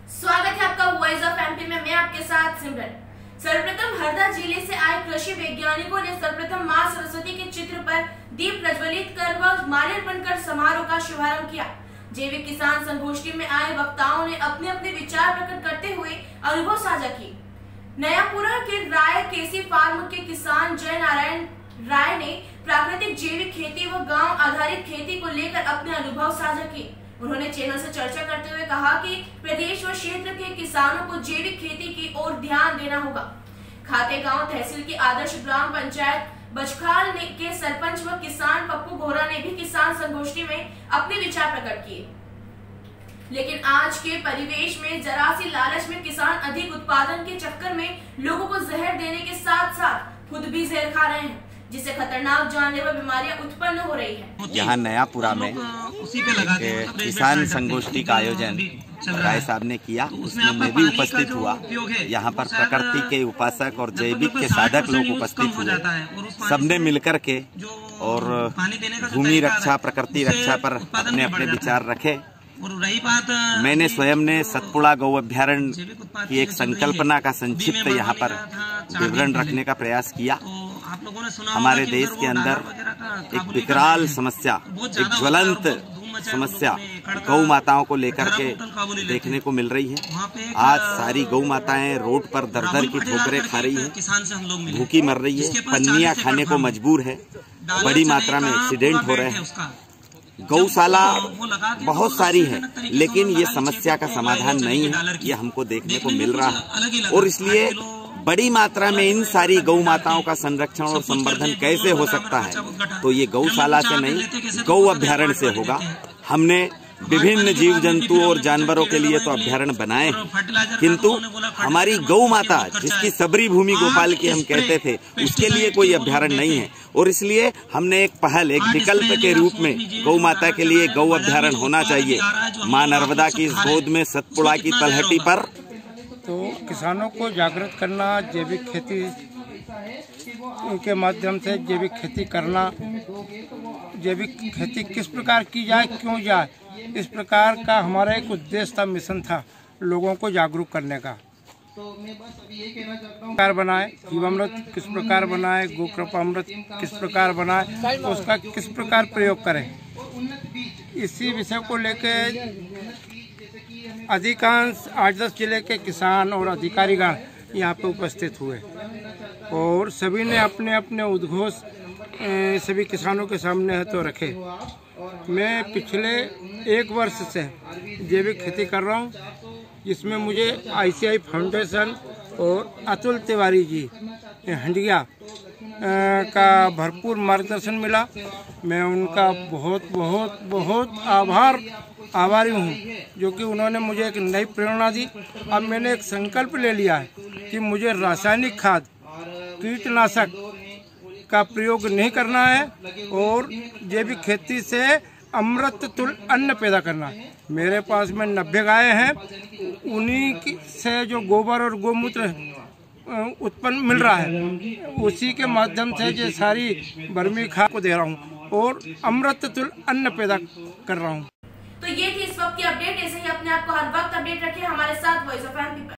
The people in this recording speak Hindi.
स्वागत है आपका वॉइस ऑफ एमपी में। मैं आपके साथ सिमरन। सर्वप्रथम हरदा जिले से आए कृषि वैज्ञानिकों ने सर्वप्रथम मां सरस्वती के चित्र पर दीप प्रज्वलित कर व माल्यार्पण कर समारोह का शुभारंभ किया। जैविक किसान संगोष्ठी में आए वक्ताओं ने अपने अपने विचार प्रकट करते हुए अनुभव साझा किए। नयापुरा के राय केसी फार्म के किसान जय नारायण राय ने प्राकृतिक जैविक खेती व गांव आधारित खेती को लेकर अपने अनुभव साझा किए। उन्होंने चैनल से चर्चा करते हुए कहा कि प्रदेश व क्षेत्र के किसानों को जैविक खेती की ओर ध्यान देना होगा। खातेगांव तहसील की आदर्श ग्राम पंचायत बचखाल के सरपंच व किसान पप्पू गोरा ने भी किसान संगोष्ठी में अपने विचार प्रकट किए। लेकिन आज के परिवेश में जरा सी लालच में किसान अधिक उत्पादन के चक्कर में लोगों को जहर देने के साथ साथ खुद भी जहर खा रहे हैं, जिससे खतरनाक जानलेवा बीमारियां उत्पन्न हो रही है। यहाँ नयापुरा में किसान संगोष्ठी का आयोजन राय साहब ने किया, उसमें मैं भी उपस्थित हुआ। यहाँ पर प्रकृति के उपासक और जैविक के साधक लोग उपस्थित हुए। सबने मिलकर के और भूमि रक्षा, प्रकृति रक्षा पर अपने अपने विचार रखे। मैंने स्वयं ने सतपुड़ा गौ अभ्यारण्य की एक संकल्पना का संक्षिप्त यहाँ पर विवरण रखने का प्रयास किया। हमारे देश के अंदर एक विकराल समस्या, एक ज्वलंत समस्या गौ माताओं को लेकर के देखने को मिल रही है। आज सारी गौ माताएं रोड पर दर-दर की ठोकरें खा रही हैं, भूखी मर रही है, पन्नियां खाने को मजबूर है, बड़ी मात्रा में एक्सीडेंट हो रहे हैं। गौशाला बहुत सारी है, लेकिन ये समस्या का समाधान नहीं है, ये हमको देखने को मिल रहा है। और इसलिए बड़ी मात्रा में इन सारी गौ माताओं का संरक्षण और संवर्धन कैसे हो सकता है, तो ये गौशाला से नहीं, गौ अभ्यारण्य से होगा। हमने विभिन्न जीव जंतु और जानवरों के लिए तो अभ्यारण्य बनाए, किंतु हमारी गौ माता, जिसकी सबरी भूमि गोपाल की हम कहते थे, उसके लिए कोई अभ्यारण्य नहीं है। और इसलिए हमने एक पहल, एक विकल्प के रूप में गौ माता के लिए गौ अभ्यारण्य होना चाहिए। मां नर्मदा की गोद में सतपुड़ा की तलहटी पर तो किसानों को जागृत करना, जैविक खेती के माध्यम से जैविक खेती करना, जैविक खेती किस प्रकार की जाए, क्यों जाए, इस प्रकार का हमारा एक उद्देश्य था, मिशन था, लोगों को जागरूक करने का। प्रकार बनाए, जीवामृत किस प्रकार बनाए, गोकृपामृत किस प्रकार बनाए, उसका किस प्रकार प्रयोग करें, इसी विषय को लेकर अधिकांश 8-10 जिले के किसान और अधिकारीगण यहाँ पे उपस्थित हुए और सभी ने अपने अपने उद्घोष सभी किसानों के सामने तो रखे। मैं पिछले 1 वर्ष से जैविक खेती कर रहा हूँ, जिसमें मुझे ICI फाउंडेशन और अतुल तिवारी जी हंडिया का भरपूर मार्गदर्शन मिला। मैं उनका बहुत बहुत बहुत आभारी हूँ, जो कि उन्होंने मुझे एक नई प्रेरणा दी। अब मैंने एक संकल्प ले लिया है कि मुझे रासायनिक खाद, कीटनाशक का प्रयोग नहीं करना है और जैविक खेती से अमृत तुल्य अन्न पैदा करना है। मेरे पास में 90 गायें हैं, उन्हीं से जो गोबर और गोमूत्र उत्पन्न मिल रहा है, उसी के माध्यम से ये सारी बर्मी खाद को दे रहा हूँ और अमृत तुल्य अन्न पैदा कर रहा हूँ। तो ये थी इस वक्त की अपडेट। ऐसे ही अपने आप को हर वक्त अपडेट रखें हमारे साथ वॉइस ऑफ एमपी पर।